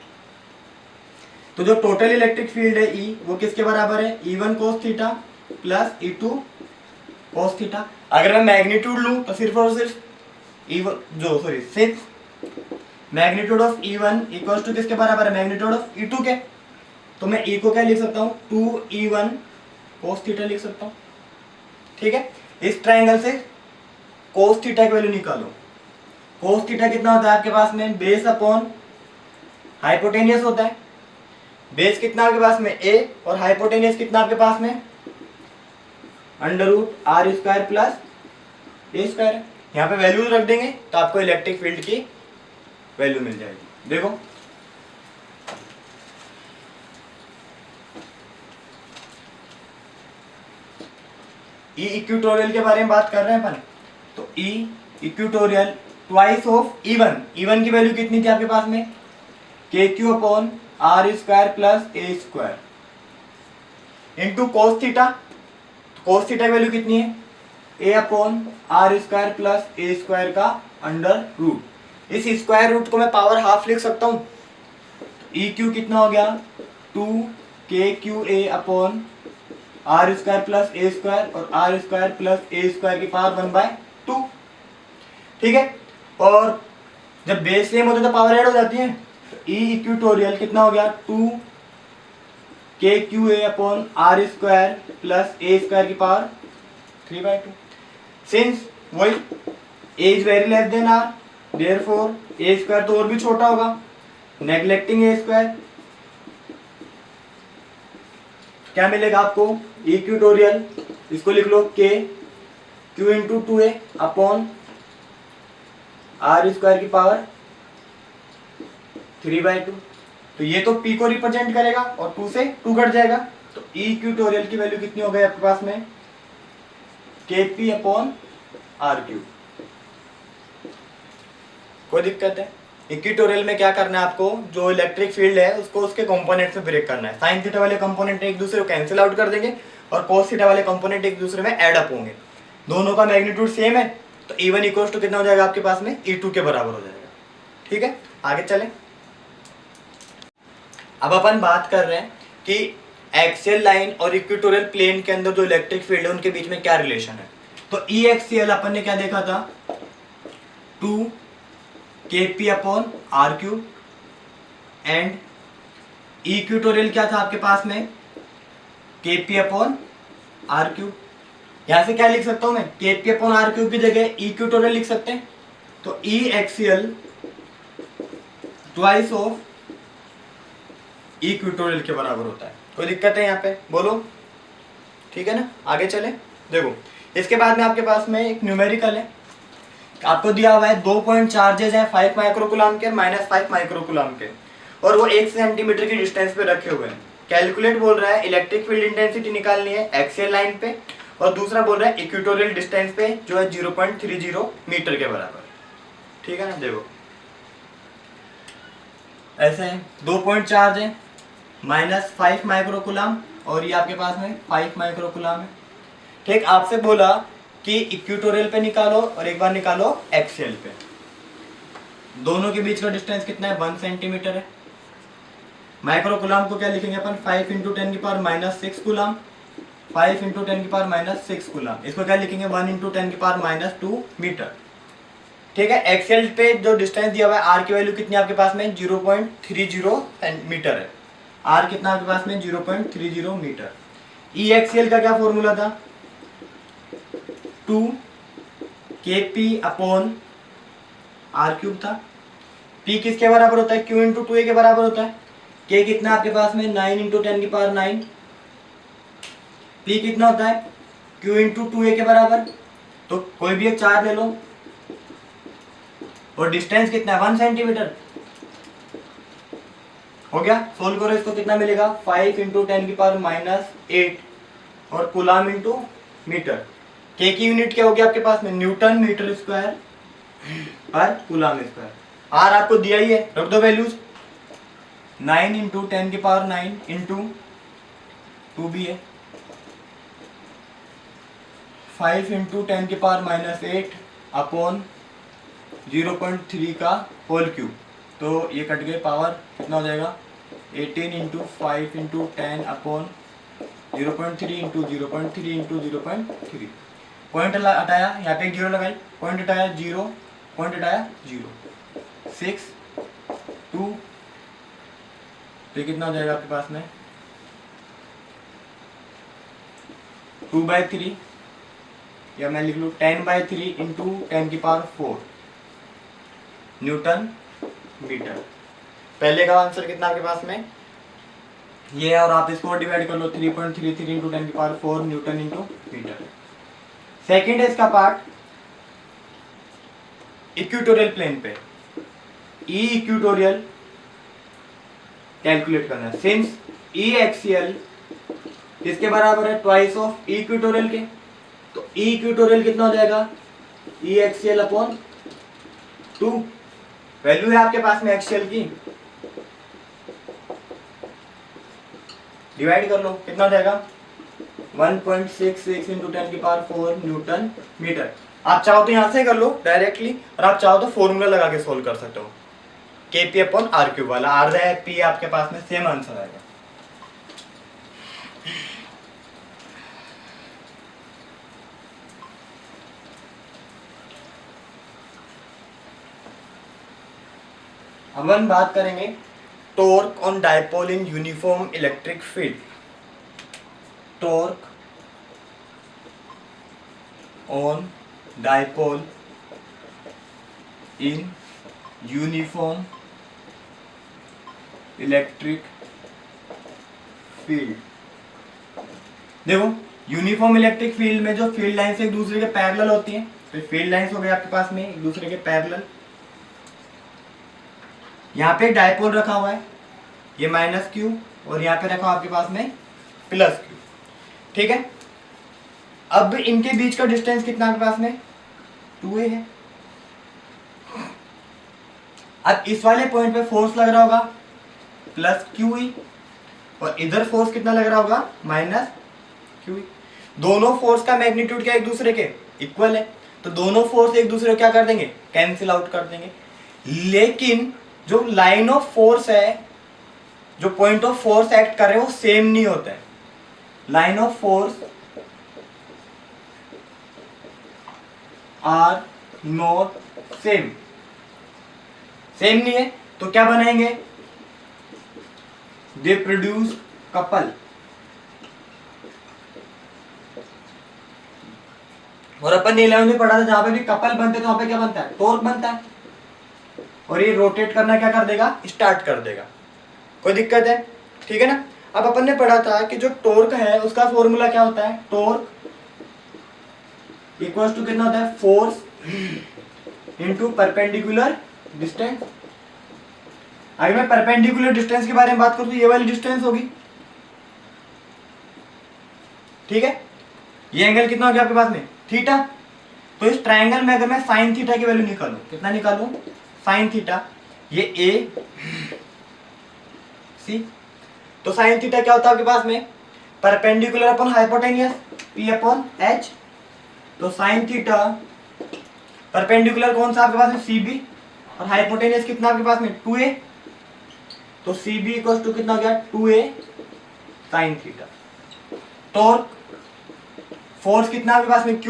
तो जो टोटल इलेक्ट्रिक फील्ड है E वो किसके बराबर है E1 cos theta plus E2 cos theta. अगर मैं मैग्नीट्यूड लूं तो सिर्फ और सिर्फ सिर्फ magnitude of E1 equals to किसके बराबर है मैग्नीट्यूड ऑफ E2 के, तो मैं E को क्या लिख सकता हूँ 2E1 cos थीटा लिख सकता हूँ। ठीक है, इस ट्राइंगल से cos थीटा की वैल्यू निकालो। cos थीटा कितना होता है आपके पास में बेस अपॉन हाइपोटेनियस होता है। बेस कितना आपके पास में A और हाइपोटेनियस कितना आपके पास में under root R square plus A square. यहाँ पे वैल्यू रख देंगे तो आपको इलेक्ट्रिक फील्ड की वैल्यू मिल जाएगी। देखो ई इक्वेटोरियल के बारे में बात कर रहे हैं अपन, तो ई इक्वेटोरियल ट्वाइस ऑफ E1 की वैल्यू कितनी थी आपके पास में K Q upon R square plus A square into cos theta. Cos theta की वैल्यू कितनी है A upon R square plus A square का अंडर रूट। इस स्क्वायर रूट को मैं पावर हाफ लिख सकता हूँ। ई क्यू कितना हो गया 2 K Q A upon R square plus A square, और R square plus A square की पावर 1/2। ठीक है, और जब बेस सेम होता है तो पावर ऐड हो जाती है। ई इक्वेटोरियल कितना हो गया 2 K Q A upon R square plus A square की पावर 3/2। सिंस वही A is very less than R, therefore A square तो और भी छोटा होगा, नेग्लेक्टिंग ए स्क्वायर क्या मिलेगा आपको इक्वेटोरियल, इसको लिख लो K Q into 2a upon R square की पावर 3/2। तो ये तो p को रिप्रेजेंट करेगा और 2 से 2 कट जाएगा, तो इक्वेटोरियल की वैल्यू कितनी हो गई आपके पास में kp अपॉन आर क्यूब। कोई दिक्कत है? इक्वेटोरियल में क्या करना है आपको, जो इलेक्ट्रिक फील्ड है उसको उसके कंपोनेंट से ब्रेक करना है। साइन थीटा वाले कंपोनेंट एक दूसरे को कैंसिल आउट कर देंगे और कोस थीटा वाले कंपोनेंट एक दूसरे में ऐड अप होंगे। दोनों का मैग्नीट्यूड सेम है तो E1 इक्वल्स टू कितना हो जाएगा आपके पास में E2 के बराबर हो जाएगा। ठीक है, आगे चलें। अब अपन बात कर रहे हैं कि एक्सियल लाइन और इक्वेटोरियल प्लेन के अंदर जो इलेक्ट्रिक फील्ड है उनके बीच में क्या रिलेशन है। तो ई एक्सियल अपन ने क्या देखा था 2 K P upon R cube and equatorial क्या था आपके पास में, के पी अपॉन आर क्यूब। यहां से क्या लिख सकता हूं मैं, के पी अपॉन आर क्यूब की जगह इक्वेटोरियल लिख सकते हैं, तो ई एक्सियल ट्वाइस ऑफ इक्वेटोरियल के बराबर होता है। कोई दिक्कत है यहाँ पे, बोलो, ठीक है ना। आगे चले, देखो इसके बाद में आपके पास में एक न्यूमेरिकल है, आपको दिया हुआ है 2 पॉइंट चार्जेज है 5 माइक्रोकुलाम के -5 माइक्रोकुलाम के, और वो 1 सेंटीमीटर की डिस्टेंस पे रखे हुए हैं। कैलकुलेट बोल रहा है, इलेक्ट्रिक फील्ड इंटेंसिटी निकालनी है एक्सियल लाइन पे, और दूसरा बोल रहा है इक्वेटोरियल डिस्टेंस पे जो है 0.30 मीटर के बराबर, ठीक है ना। देखो ऐसे है, 2 पॉइंट चार्ज है -5 माइक्रोकुलाम और ये आपके पास में 5 माइक्रोकुलाम है, ठीक। आपसे बोला कि इक्वेटोरियल पे निकालो और एक बार निकालो एक्सियल पे। दोनों के बीच का डिस्टेंस कितना है, 1 सेंटीमीटर है। माइक्रोकुलाम को क्या लिखेंगे अपन, 5 × 10⁻⁻6 कूलाम, 5 × 10⁻⁻6 कूलाम। इसको क्या लिखेंगे, 1 × 10⁻⁻2 मीटर, ठीक है। एक्सियल पे जो डिस्टेंस दिया हुआ है, आर की वैल्यू कितनी है आपके पास में, 0.30 मीटर है। आर कितना आपके पास में, 0.30 मीटर। ई एक्सियल का क्या फॉर्मूला था, 2 kp अपॉन आर क्यूब था। पी किसके बराबर होता है, क्यू इंटू 2a के बराबर होता है। के कितना आपके पास में, 9 × 10⁹। पी कितना होता है, क्यू इंटू 2a के बराबर। तो कोई भी एक चार्ज ले लो और डिस्टेंस कितना है, 1 सेंटीमीटर। हो गया, सोल्व करो इसको, कितना मिलेगा, 5 × 10⁻⁸ और कूलाम इंटू मीटर। के की यूनिट क्या होगी आपके पास में, न्यूटन मीटर स्क्वायर पर कूलाम स्क्वायर। आर आपको दिया ही है, रख दो वैल्यूज, 9 × 10⁹ इंटू 2b है, 5 × 10⁻⁸ अपॉन 0.3 का होल क्यूब। तो ये कट गए, पावर कितना हो जाएगा, 18 × 5 × 10 अपॉन 0.3 × 0.3 × 0.3। पॉइंट हटाया, यहाँ पे एक 0 लगाई, पॉइंट हटाया 0, पॉइंट हटाया 0, 6 2। तो कितना हो जाएगा आपके पास में, 2/3, या मैं लिख लूँ 10/3 × 10⁴ न्यूटन मीटर। पहले का आंसर कितना आपके पास में ये है, और आप इसको डिवाइड कर लो, 3.33 × 10⁴ न्यूटन इंटू मीटर। सेकेंड है इसका पार्ट, इक्वेटोरियल प्लेन पे ई इक्वेटोरियल कैलकुलेट करना है। सिंस ई एक्सियल किसके बराबर है, ट्वाइस ऑफ इक्वेटोरियल के, तो ई इक्वेटोरियल कितना हो जाएगा, ई एक्सियल अपॉन 2। वैल्यू है आपके पास में एक्सियल की, डिवाइड कर लो, कितना हो जाएगा, 1.66 × 10⁴ न्यूटन मीटर। आप चाहो तो यहां से कर लो डायरेक्टली, और आप चाहो तो फॉर्मूला लगा के सोल्व कर सकते हो, के पी अपॉन आर क्यूब वाला, आर है पी आपके पास में, सेम आंसर आएगा। हम बात करेंगे torque on dipole in uniform electric field. Torque on dipole in uniform electric field. देखो यूनिफॉर्म इलेक्ट्रिक फील्ड में जो फील्ड लाइंस एक दूसरे के पैरेलल होती हैं, तो फील्ड लाइंस हो गए आपके पास में एक दूसरे के पैरेलल। यहाँ पे डायपोल रखा हुआ है, ये -q, और यहाँ पे रखा हुआ आपके पास में +q, ठीक है। अब इनके बीच का डिस्टेंस कितना आपके पास में, 2a है। अब इस वाले पॉइंट पे फोर्स लग रहा होगा +qe, और इधर फोर्स कितना लग रहा होगा, -qe। दोनों फोर्स का मैग्नीट्यूड क्या एक दूसरे के इक्वल है, तो दोनों फोर्स एक दूसरे को क्या कर देंगे, कैंसिल आउट कर देंगे। लेकिन जो लाइन ऑफ फोर्स है, जो पॉइंट ऑफ फोर्स एक्ट कर रहे हैं, वो सेम नहीं होता है। Line of force are not same, same नहीं है तो क्या बनाएंगे, दे प्रोड्यूस कपल। और अपन ने 11th में पढ़ा था जहां पे भी कपल बनते तो वहां पे क्या बनता है, टॉर्क बनता है, और ये रोटेट करना क्या कर देगा, स्टार्ट कर देगा। कोई दिक्कत है, ठीक है ना। अब अपन ने पढ़ा था कि जो टॉर्क है उसका फॉर्मूला क्या होता है, टॉर्क इक्वल्स टू कितना होता है, फोर्स इनटू परपेंडिकुलर डिस्टेंस। अगर मैं परपेंडिकुलर डिस्टेंस के बारे में बात करूं तो ये वाली डिस्टेंस होगी, ठीक है। ये एंगल कितना हो गया आपके पास में, थीटा। तो इस ट्रायंगल में अगर मैं साइन थीटा की वैल्यू निकालूं, कितना निकालूं, साइन थीटा, ये ए सी, तो साइन थीटा क्या होता है आपके पास में, perpendicular upon hypotenuse, P upon H. तो साइन थीटा परपेंडिकुलर कौन सा आपके पास में, सी बी, और हाइपोटेनियस कितना आपके पास में, 2a। तो सी बी इक्वल टू कितना हो गया, 2a sine theta. Torque force कितना आपके पास में,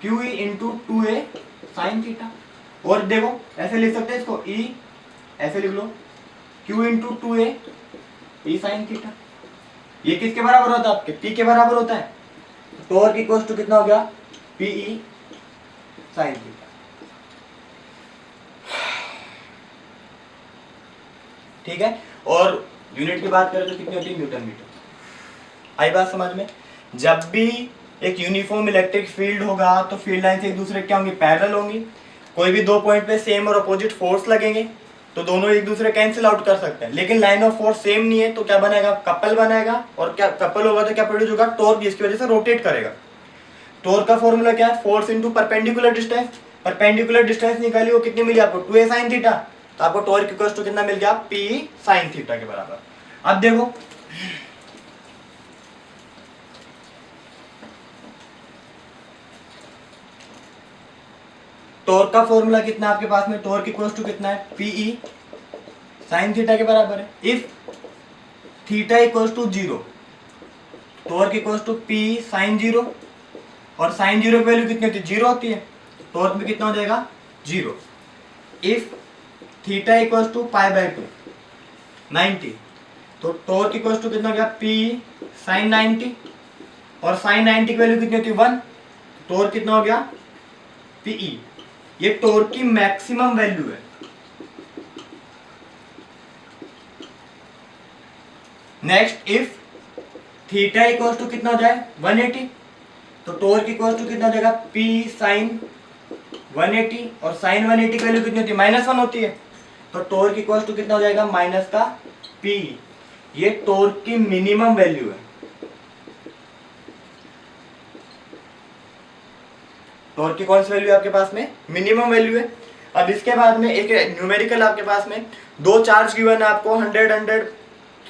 QE into 2a sine theta. और देखो ऐसे लिख सकते हैं इसको, E ऐसे लिख लो, Q into 2a E sine theta. ये किसके बराबर होता है, आपके P के बराबर होता है। टॉर्क इक्वल टू कितना हो गया, PE साइन थीटा। ठीक है, और यूनिट की बात करें तो कितनी होती है, न्यूटन मीटर। आई बात समझ में। जब भी एक यूनिफॉर्म इलेक्ट्रिक फील्ड होगा तो फील्ड लाइन से एक दूसरे क्या होंगी, पैरेलल होंगी। कोई भी दो पॉइंट पे सेम और अपोजिट फोर्स लगेंगे तो दोनों एक दूसरे कैंसिल आउट कर सकते हैं। लेकिन लाइन ऑफ फोर्स सेम नहीं है तो क्या बनेगा, कपल बनेगा। और क्या कपल होगा तो क्या प्रोड्यूस होगा, टॉर्क, जिसकी वजह से रोटेट करेगा। टॉर्क का फॉर्मूला क्या है, force into perpendicular distance. Perpendicular distance निकाली, वो कितनी मिली आपको, 2a साइन थीटा। तो आपको टॉर्क इक्वल टू कितना मिल गया, P साइन थीटा के बराबर। अब देखो टॉर्क का फॉर्मूला कितना आपके पास में, टॉर्क इक्वल टू कितना है, PE साइन थीटा के बराबर है। If theta equal to 0, torque equal to P sine 0, और साइन 0 की वैल्यू कितनी होती है, 0 होती है। टॉर्क भी कितना हो जाएगा, 0। इफ थीटा इक्वल टू π/2 90, तो टॉर्क इक्वल टू कितना हो गया, P साइन 90, और साइन 90 की वैल्यू कितनी होती है, 1। टॉर्क कितना हो गया, PE। ये टॉर्क की मैक्सिमम वैल्यू है। Next, if theta equal to कितना हो जाए, 180, तो टॉर्क इक्वल टू कितना हो जाएगा, P साइन 180, और साइन 180 की वैल्यू कितनी होती है, -1 होती है। तो टॉर्क इक्वल टू कितना हो जाएगा, माइनस का P। ये टॉर्क की मिनिमम वैल्यू है। टॉर्क की कौन सी वैल्यू है आपके पास में, मिनिमम वैल्यू है। अब इसके बाद में एक न्यूमेरिकल आपके पास में, दो चार्ज गिवन है आपको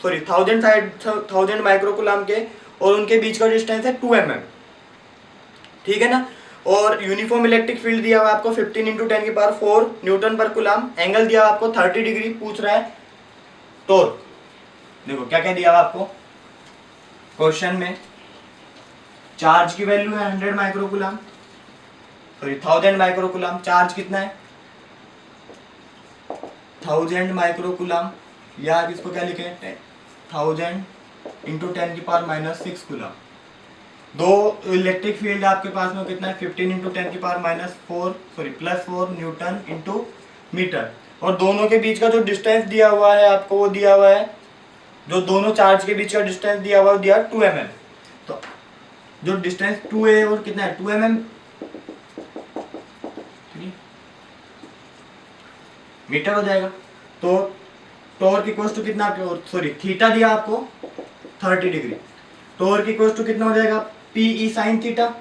1000 माइक्रोकूलम के, और उनके बीच का डिस्टेंस है 2 mm, ठीक है ना। और यूनिफॉर्म इलेक्ट्रिक फील्ड दिया हुआ आपको 15 × 10⁴ न्यूटन पर कूलम। एंगल दिया हुआ आपको 30 डिग्री। पूछ रहा है टॉर्क। देखो क्या क्या दिया हुआ आपको क्वेश्चन में, चार्ज की वैल्यू है 100 माइक्रोकूलम, सॉरी 1000 माइक्रोकूलम। चार्ज कितना है, 1000 माइक्रोकूलम, या आप इसको क्या लिखे, 1000 × 10⁻⁻6 कूलम। दो इलेक्ट्रिक फील्ड आपके पास में कितना है, 15 × 10⁻⁴ न्यूटन इंटू मीटर। और दोनों के बीच का जो डिस्टेंस दिया हुआ है आपको, वो दिया हुआ है, जो दोनों चार्ज के बीच का डिस्टेंस दिया हुआ है, दिया 2 mm। तो जो डिस्टेंस 2a और कितना है, 2 mm मीटर हो जाएगा। तो टॉर्क इक्वल टू कितना, सॉरी थीटा दिया आपको 30 डिग्री। टॉर्क इक्वल टू कितना हो जाएगा, PE sine theta,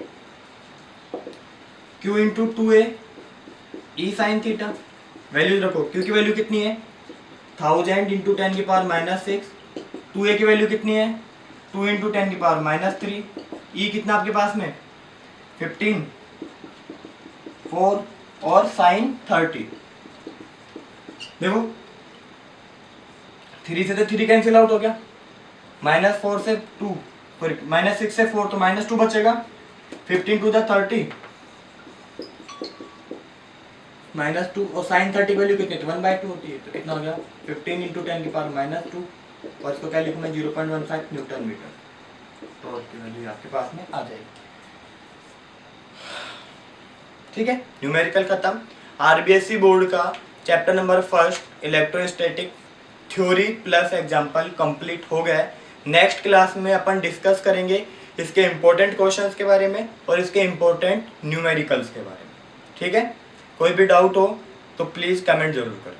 Q into 2a E sine theta. Values रखो, Q की वैल्यू कितनी है, 1000 × 10⁻⁻6। 2a की वैल्यू कितनी है, 2 × 10⁻⁻3। E कितना आपके पास में, 15, 4 और साइन 30। देखो 3 से तो 3 कैंसिल आउट हो गया, -4 से 2, सॉरी -6 से 4 तो -2 बचेगा। 15 × 30, -2 और साइन 30 की वैल्यू कितनी थी 1/2 होती है, तो कितना हो गया 15 × 10⁻², और इसको क्या लिखूँ मैं 0.15 न्यूटन मीटर, तो उसकी वैल्यू आपके पास में आ जाएगी। ठीक है, न्यूमेरिकल खत्म। आरबीएससी बोर्ड का chapter number 1 electrostatic theory plus example complete हो गया है। नेक्स्ट क्लास में अपन डिस्कस करेंगे इसके इम्पोर्टेंट क्वेश्चंस के बारे में और इसके इम्पोर्टेंट न्यूमेरिकल्स के बारे में। ठीक है, कोई भी डाउट हो तो प्लीज़ कमेंट जरूर करें।